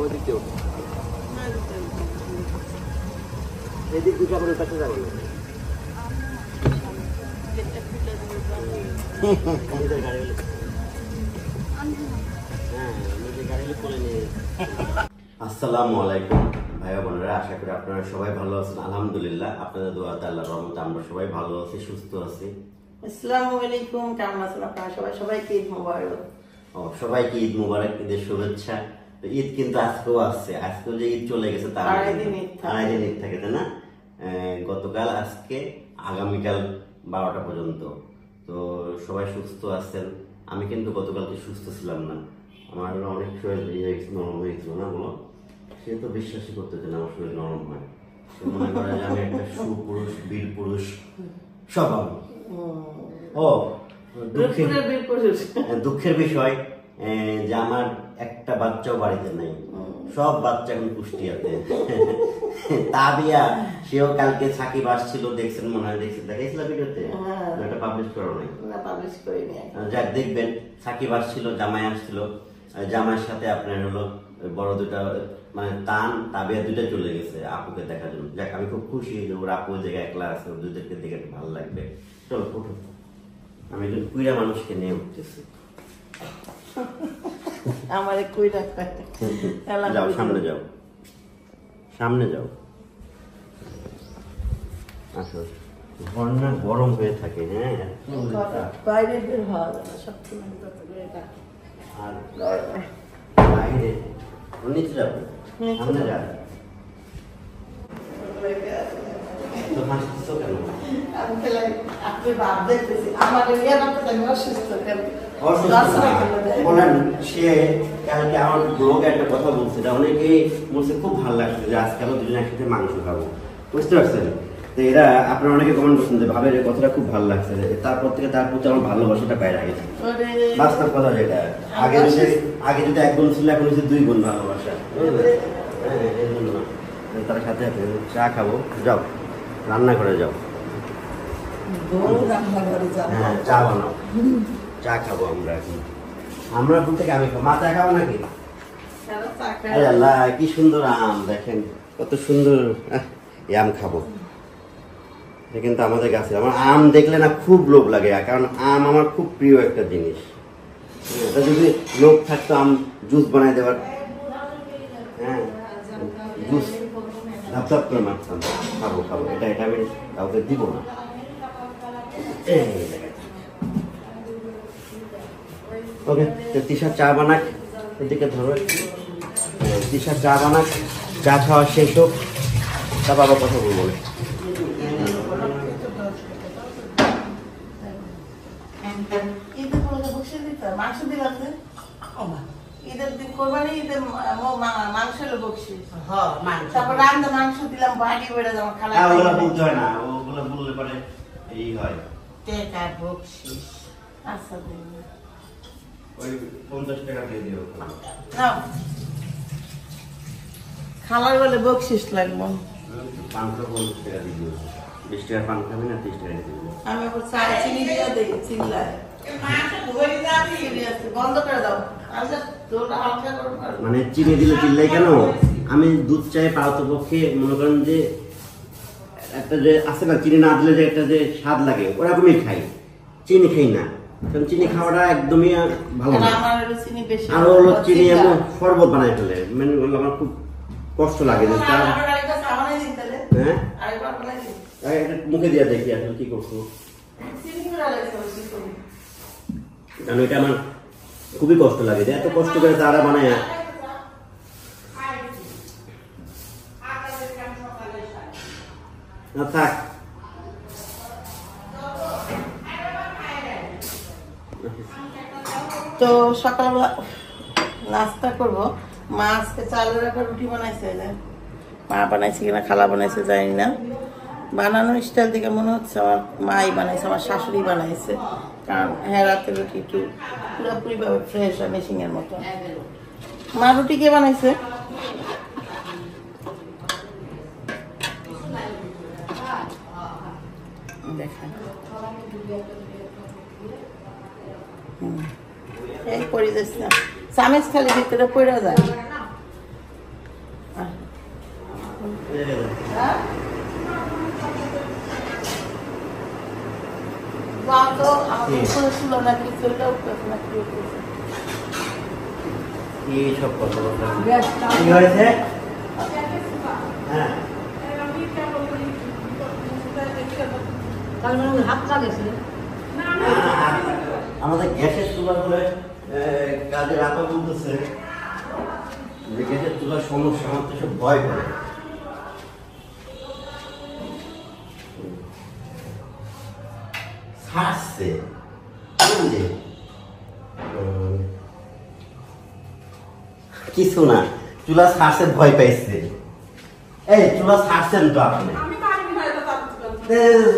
ওই দিক দিয়ে এদিক দুটো আপনার কাছে যাবেন না আসসালামু আলাইকুম ভাইয়া বোনেরা, আশা করি আপনারা সবাই ভালো আছেন। আলহামদুলিল্লাহ আপনাদের দোয়াতে আল্লাহর রহমতে আমরা সবাই ভালো আছি, সুস্থ আছি। আসসালামু আলাইকুম, কেমন আছেন আপনারা সবাই? সবাইকে ঈদ মোবারক। সবাইকে ঈদ মোবারক, ঈদের শুভেচ্ছা। ঈদ কিন্তু আজকেও আসছে, আজকেও যে ঈদ চলে গেছে তার আড়াই দিন ঈদ থাকে, তাই না? গতকাল, আজকে, আগামীকাল 12টা পর্যন্ত। তো সবাই সুস্থ আছেন। আমি কিন্তু গতকালকে সুস্থ ছিলাম না, আমার অনেক শরীর নরম হয়েছিল না, বলো? সে তো বিশ্বাসই করতেছে না আমার শরীর নরম হয়। সে মনে করে যে আমি একটা সুপুরুষ, বীর পুরুষ সব আমি। ও দুঃখের বিষয় যে আমার একটা বাচ্চাও বাড়িতে নাই, সব বাচ্চা এখন কুষ্টিয়াতে। তাবিয়া সেও কালকে সাকিব আসছিল, দেখছেন মনে হয়, দেখেছিল ভিডিওতে, এটা পাবলিশ করো নাই? যাক, দেখবেন সাকিব আসছিল, জামাই আসছিল, জামাইয়ের সাথে আপনার হলো বড় দুটা মানে তাবিয়া দুটা চলে গেছে আপুকে দেখার জন্য। যাক, আমি খুব খুশি যে ওর আপু জায়গায় একলা আছে, দুদেরকে দেখে ভালো লাগবে। চলো উঠো, আমি একজন কুইরা মানুষকে নিয়ে উঠতেছি। আমার কুইরা যাও, সামনে যাও, সামনে যাও। আসো, ঘর না গরম হয়ে থাকে। হ্যাঁ, বাইরে বের হওয়া যায় না, সব আর বাইরে নিচে যাবো, সামনে যাবো। তো হাসতেছো কেন? আপনি ভাব দেখতেছি আমার অসুস্থ কেন? বলেন, সে কালকে আমার ব্লগে একটা কথা বলছে, অনেকেই বলছে খুব ভালো লাগছে যে আজকে আমরা দুজন একসাথে মাংস খাবো, বুঝতে পারছেন? তো এরা আপনারা অনেকে কমেন্ট করছেন যে ভাবের কথাটা খুব ভালো লাগছে, তারপর থেকে তার প্রতি আমার ভালোবাসাটা বাইরে গেছে। বাস্তব কথা যেটা, আগে যদি 1 গুণ ছিল, এখন হচ্ছে 2 গুণ ভালোবাসা। এই জন্য তার সাথে চা খাবো, যাও রান্না করে যাও। হ্যাঁ, চা বানাও, চা খাবো আমরা এখন। আমরা এখন থেকে আমি মা চা খাবো নাকি? আল্লাহ, কি সুন্দর আম, দেখেন কত সুন্দর আম খাবো। কিন্তু আমাদের গাছে আমার আম দেখলে না খুব লোভ লাগে, কারণ আম আমার খুব প্রিয় একটা জিনিস। এটা যদি লোভ থাকতো আম জুস বানাই দেওয়ার, হ্যাঁ জুস ধাপ করে মারতাম, খাবো খাবো, এটা আমি কাউকে দিব না। ওকে, তিশা চা বানাক, এদিকে ধরো, তিশা চা বানাক, চা খাওয়া শেষ হোক, তা বাবা কথা বলবো। মাংস দিলাম যে ঈদের দিন কোরবানি, ঈদের মাংস হলো বকশিস, তারপর রান্না মাংস দিলাম, বাড়ি বেড়ে যাবো খালা। ওগুলো বলতে হয় না, ওগুলো বললে পরে এই হয় টাকা বকশিস। আচ্ছা, ওই 50 টাকা দিয়ে দিও। খালার বলে বকশিস লাগবো। 50 টাকা দিয়ে দিও, 20 টাকার পান খাবি না, 30 টাকা দিয়ে দিও। আমি আবার চা চিনি দিয়ে দিই, চিল্লায় বন্ধ করে দাও। মানে চিনি দিলে চিল্লাই কেন? আমি দুধ চাই পারতপক্ষে, মনে করেন যে একটা যে আছে না, চিনি না দিলে যে একটা যে স্বাদ লাগে, ওরকমই খাই, চিনি খাই না। কারণ চিনি খাওয়াটা একদমই ভালো না। আর হলো চিনি এমন শরবত বানাই ফেলে, মানে আমার খুব কষ্ট লাগে। হ্যাঁ, মুখে দিয়ে দেখি আসলে কি করছো, কারণ এটা আমার খুবই কষ্ট লাগে, এত কষ্ট করে তারা বানায়। না থাক, তো সকালবেলা নাস্তা করবো। মা আজকে চালের একটা রুটি বানাইছে, মা বানাইছে কিনা খালা বানাইছে জানি না, বানানোর স্টাইল দিকে মনে হচ্ছে আমার মাই বানাইছে, আমার শাশুড়ি বানাইছে, কারণ হ্যাঁ রাতের রুটি একটু পুরোপুরি ভাবে ফ্রেশ হয়, মেশিং এর মতো। মা রুটি কে বানাইছে? দেখেন, এই পড়ে যাচ্ছে, চামিচ খালি ভিতরে পড়ে যায়। উপরে ছিল নাকি চুলটা উঠতেছে নাকি উঠতেছে এই সব কথা বলতে কি হয়েছে? হ্যাঁ আমাদের গ্যাসের চুলা বলে কাজের আপা বলতেছে যে গ্যাসের চুলার সমস্যা আমার তো সব ভয় করে। ছাড়ছে কিছু না, চুলা ছাড়ছে ভয় পাইছে। এই চুলা ছাড়ছেন তো আপনি?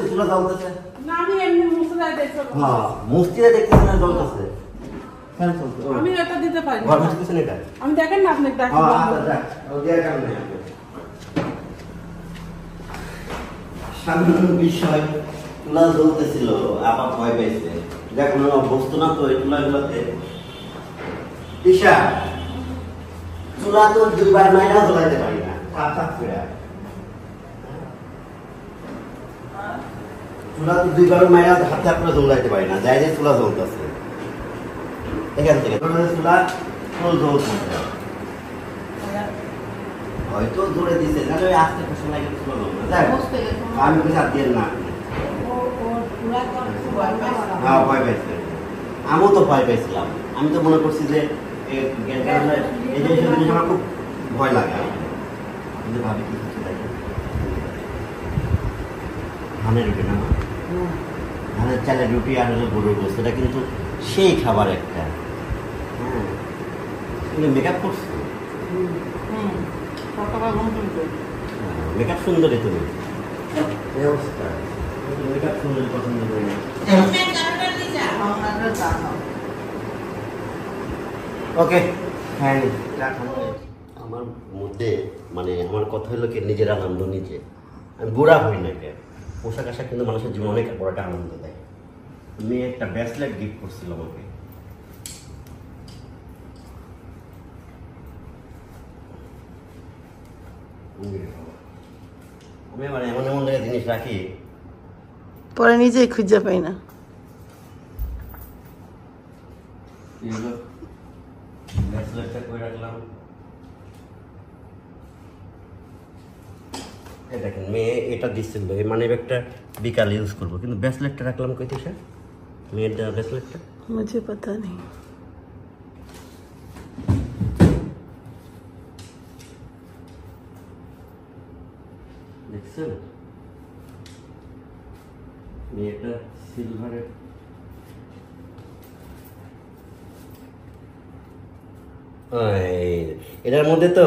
চুলা জ্বলতেছে, মুস্তিরা দেখতেছেন জ্বলতেছে। আমি এটা দিতে পারি ঘর মুছতেছেন এটা? আমি দেখেন না আপনি দেখেন সাধারণ বিষয়, চুলা জ্বলতেছিল, আপা ভয় পাইছে। দেখুন অভ্যস্ত না তো এই চুলা গুলাতে। ঈশা, চুলা তো 2 বার মাইনা জ্বলাইতে পারি না, চুলা তো 2 বার মাইনা হাতে করে জ্বলাইতে পারি না, যাই যে চুলা জ্বলতেছে এখান থেকে চুলা জ্বলতেছে। হয়তো জোরে দিছে, তাহলে আস্তে কিছু লাগে চুলা জ্বলবে না। আমি কিছু আর দিয়ে না, হ্যাঁ ভয় পাইছে। আমিও তো ভয় পাইছিলাম। আমি তো মনে করছি যে এই জিনিস আমার খুব ভয় লাগে। কিন্তু ভাবি কি কিছু দেখে ধানের রুটি না, ধানের চালের রুটি আর হলো গরুর গোশত, সেটা কিন্তু সেই খাবার একটা। হ্যাঁ কিন্তু মেকআপ করছো, মেকআপ সুন্দরী তুমি, এই অবস্থা মেকআপ সুন্দরী পছন্দ করি না। ওকে হ্যাঁ, আমার মধ্যে মানে আমার কথা হলো কি, নিজের আনন্দ নিজে। আমি বুড়া হই না কে, পোশাক আশাক কিন্তু মানুষের জীবনে অনেক বড় একটা আনন্দ দেয়। মেয়ে একটা ব্রেসলেট গিফট করছিল আমাকে, আমি মানে এমন এমন জায়গায় জিনিস রাখি পরে নিজেই খুঁজে পাই না। ব্রেসলেটটা করে রাখলাম। এই দেখেন মেয়ে এটা দিচ্ছিল, এই মানি ব্যাগটা বিকাল ইউজ করবো, কিন্তু ব্রেসলেটটা রাখলাম কই থেকে? মেয়ের দেওয়া ব্রেসলেটটা मुझे पता नहीं। দেখছেন মেয়েটা সিলভারের, এটার মধ্যে তো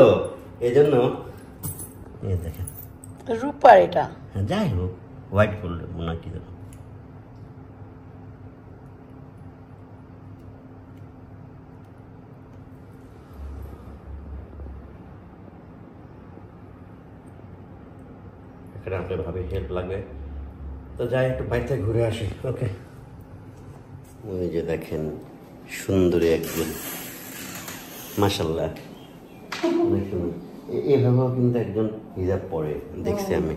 এই জন্য দেখেন রূপার এটা, যাই হোক হোয়াইট করলে মনে কি যেন এখানে আপনার ভাবে হেল্প লাগবে তো যাই একটু বাইরে থেকে ঘুরে আসি। ওকে ওই যে দেখেন সুন্দরী একজন, মাশাআল্লাহ অনেক সুন্দর। এভাবেও কিন্তু একজন হিজাব পরে দেখছি আমি।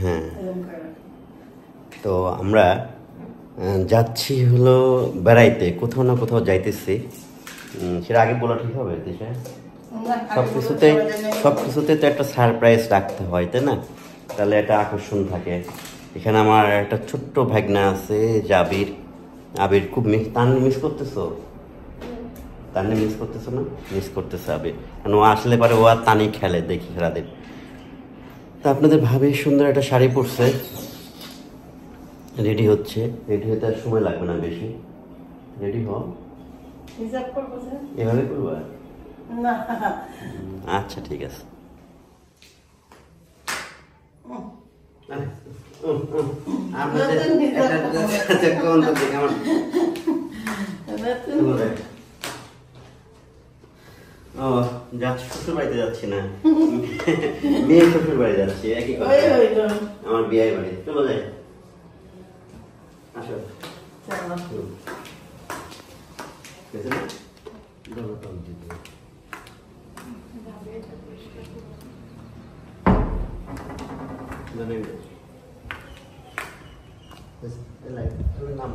হ্যাঁ তো আমরা যাচ্ছি হলো বেড়াইতে, কোথাও না কোথাও যাইতেছি, সেটা আগে বলা ঠিক হবে? সব কিছুতে তো একটা সারপ্রাইজ রাখতে হয়, তাই না? তাহলে একটা আকর্ষণ থাকে। এখানে আমার একটা ছোট্ট ভাগনা আছে জাবির, আবির খুব তাননি মিস করতেছো? তাননি মিস করতেছো না? মিস করতেছে আবির, কারণ ও আসলে পারে ও আর তানি খেলে, দেখি খেলাদের। তা আপনাদের ভাবি সুন্দর একটা শাড়ি পরছে, রেডি হচ্ছে, রেডি হতে আর সময় লাগবে না বেশি। রেডি হও, এভাবে করবা? আচ্ছা ঠিক আছে। ও যাচ্ছি, শ্বশুর বাড়িতে যাচ্ছি না, মেয়ে শ্বশুর বাড়ি যাচ্ছি, একই কথা। আমার বিয়ে বাড়ি, চলো যাই। আসো নাম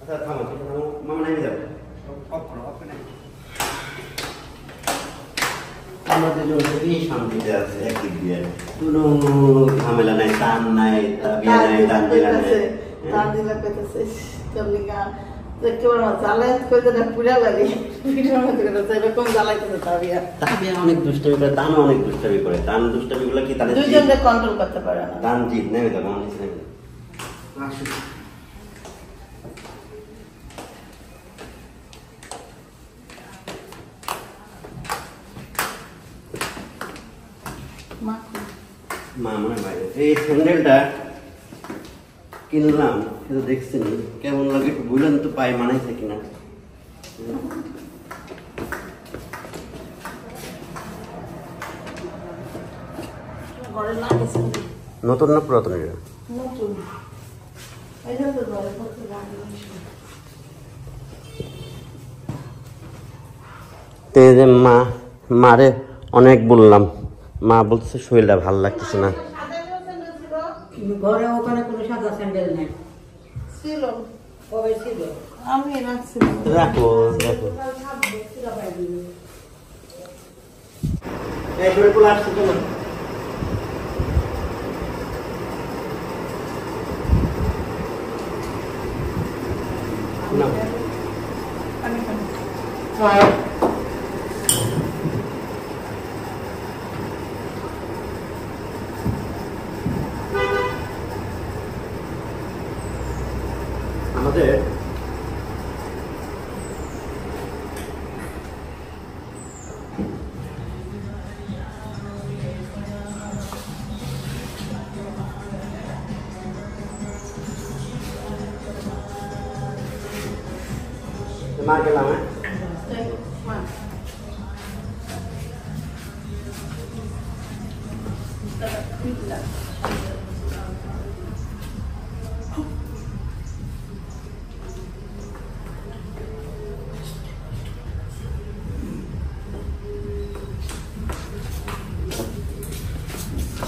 আচ্ছা থামো মামা নেমে যাবে আমাদের খুবই শান্তিতে আছে একদিক দিয়ে কোনো ঝামেলা নাই টান নাই তাবিয়া নাই টান দিলা নাই টান দিলা কইতেছে চলিকা দেখতে পারো জ্বালাইত কইতে পুরা লাগে ভিডিওর মধ্যে কইতেছে এরকম জ্বালাইতেছে তাবিয়া তাবিয়া অনেক দুষ্টামি করে টানও অনেক দুষ্টামি করে টান দুষ্টামি গুলো কি তাদের দুইজনকে কন্ট্রোল করতে পারে না টান জিত নেমে যাবে আমার নিচে নেমে মা মনে বাইরে এই স্যান্ডেলটা কিনলাম কিন্তু দেখছেন কেমন লাগে একটু বুঝলেন তো পায়ে মানাইছে কিনা নতুন না পুরাতন এটা নতুন এই যে তো ঘরে পড়তে লাগে তে যে মারে অনেক বললাম মা বলতেছে শরীরটা ভালো লাগতেছে না ঘরে ওখানে কোনো সাদা স্যান্ডেল নেই ছিল কবে ছিল আমি রাখছিলাম রাখো দেখো এই শরীর গুলো আসছে কেন না আমাদের মা গেলাম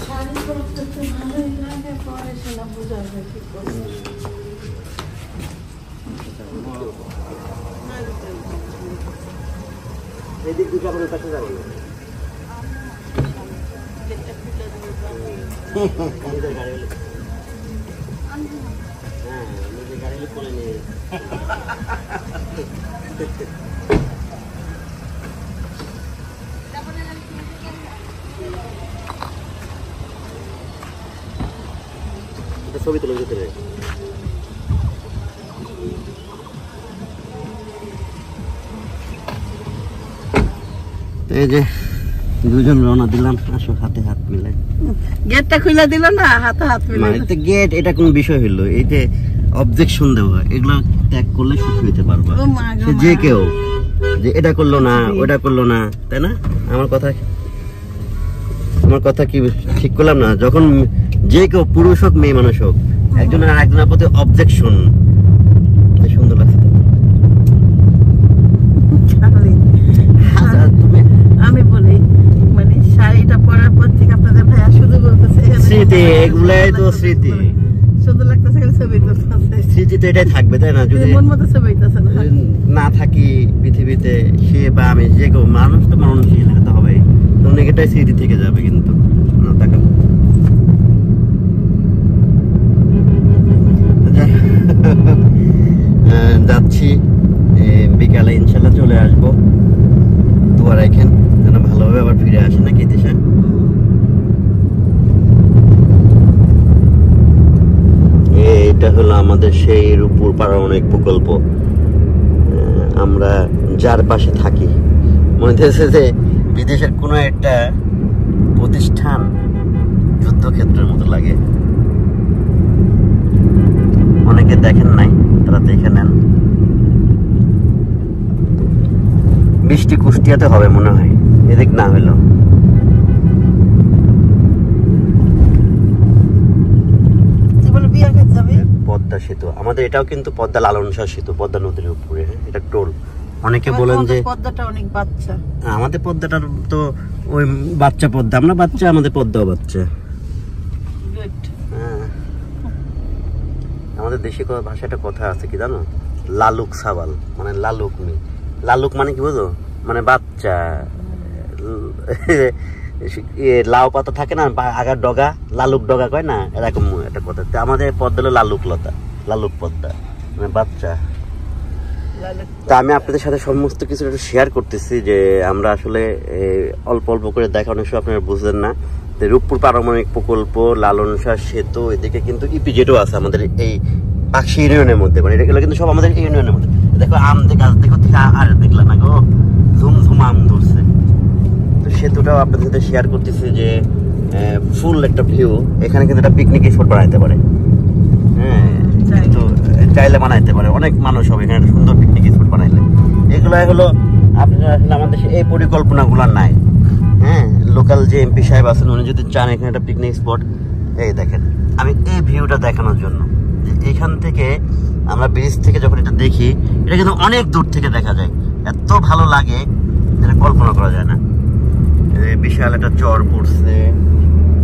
শাড়ি পরতে তো ভালোই লাগে পরে সেটা বোঝা যায় কি করছে এদিক দুটো আমাদের কাছে যাবো না নিজের গাড়ি হলে হ্যাঁ নিজের গাড়ি হলে করে নিয়ে ছবি তুলে ভিতরে এই যে দুজন রওনা দিলাম আসো হাতে হাত মিলাই গেটটা খুলে দিল না হাতে হাত মিলে মানে তো গেট এটা কোন বিষয় হলো এই যে অবজেকশন দেওয়া এগুলো ত্যাগ করলে সুখ হইতে পারবা ও মা গো সে যে কেউ যে এটা করলো না ওটা করলো না তাই না আমার কথা কি ঠিক করলাম না যখন যে কেউ পুরুষ হোক মেয়ে মানুষ হোক একজনের আরেকজনের প্রতি অবজেকশন সুন্দর লাগছে আমি বলি মানে শাড়িটা পরার পর থেকে আপনাদের ভাইয়া শুধু বলতেছে স্মৃতি এগুলাই তো স্মৃতি সুন্দর লাগতেছে ছবি তুলতেছে স্মৃতি তো এটাই থাকবে তাই না যদি মন মতো ছবি তুলতেছে না থাকি পৃথিবীতে সে বা আমি যে কেউ মানুষ তো মানুষই এটা তো হবে তখন এটাই স্মৃতি থেকে যাবে কিন্তু না থাকা যাচ্ছি বিকালে ইনশাল্লাহ চলে আসবো দোয়া রাখেন যেন ভালোভাবে আবার ফিরে আসে না কেতেশা এটা হলো আমাদের সেই রূপপুর পারমাণবিক প্রকল্প আমরা যার পাশে থাকি মনে হচ্ছে যে বিদেশের কোনো একটা প্রতিষ্ঠান যুদ্ধক্ষেত্রের মতো লাগে অনেকে দেখেন নাই তারা দেখে নেন বৃষ্টি কুষ্টিয়াতে হবে মনে হয় এদিক না হইলো বিয়ে করতে যাবে পদ্মা সেতু আমাদের এটাও কিন্তু পদ্মা লালন শাহ সেতু পদ্মা নদীর উপরে এটা টোল অনেকে বলেন যে পদ্মাটা অনেক বাচ্চা, আমাদের পদ্মাটার তো ওই বাচ্চা পদ্মা, আমরা বাচ্চা, আমাদের পদ্মাও বাচ্চা। গুড। হ্যাঁ, আমাদের দেশে ভাষায় একটা কথা আছে কি জানো, লালুক সাবাল, মানে লালুক মি। লালুক মানে কি বুঝো, মানে বাচ্চা। লাউ পাতা থাকে না আগার ডগা, লালুক ডগা কয় না, এরকম একটা কথা। আমাদের পদ্মা হলো লালুক লতা, লালুক পদ্মা মানে বাচ্চা। তা আমি আপনাদের সাথে সমস্ত কিছু একটু শেয়ার করতেছি যে আমরা আসলে অল্প অল্প করে দেখা, অনেক সময় আপনারা বুঝলেন না। রূপপুর পারমাণবিক প্রকল্প, লালন শাহ সেতু, এদিকে কিন্তু ইপিজেডও আছে আমাদের এই পাকশি ইউনিয়নের মধ্যে, মানে এগুলো কিন্তু সব আমাদের ইউনিয়নের মধ্যে। দেখো আম গাছ দেখো, আর দেখলাম না গো, ঝুমঝুম আম ধরছে। তো সেতুটাও আপনাদের সাথে শেয়ার করতেছি যে ফুল একটা ভিউ। এখানে কিন্তু একটা পিকনিক স্পট বানাইতে পারে, হ্যাঁ, তো চাইলে বানাইতে পারে, অনেক মানুষ হবে এখানে সুন্দর পিকনিক স্পট বানাইলে। এগুলো হলো আপনারা আমাদের দেশে এই পরিকল্পনাগুলো নাই। হ্যাঁ, লোকাল যে এমপি সাহেব আছেন উনি যদি চান এখানে একটা পিকনিক স্পট, এই দেখেন আমি এই ভিউটা দেখানোর জন্য, যে এখান থেকে আমরা ব্রিজ থেকে যখন এটা দেখি, এটা কিন্তু অনেক দূর থেকে দেখা যায়, এত ভালো লাগে যেটা কল্পনা করা যায় না। বিশাল একটা চর পড়ছে।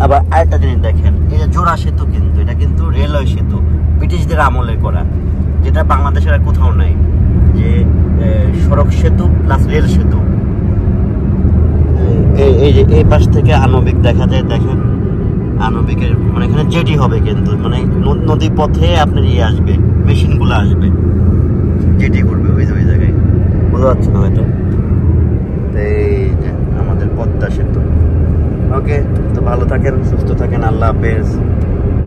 আবার আরেকটা জিনিস দেখেন, এই যে জোড়া সেতু, কিন্তু এটা কিন্তু রেলওয়ে সেতু, ব্রিটিশদের আমলে করা, যেটা বাংলাদেশের আর কোথাও নাই, যে সড়ক সেতু প্লাস রেল সেতু। এই যে এই পাশ থেকে আণবিক দেখা যায়, দেখেন আণবিকের মানে এখানে জেটি হবে, কিন্তু মানে নদী পথে আপনার ইয়ে আসবে, মেশিনগুলো আসবে, জেটি করবে ওই জায়গায়, বোঝা যাচ্ছে না হয়তো। এই যে আমাদের পদ্মা সেতু। ওকে, তো ভালো থাকেন, সুস্থ থাকেন, আল্লাহ হাফেজ।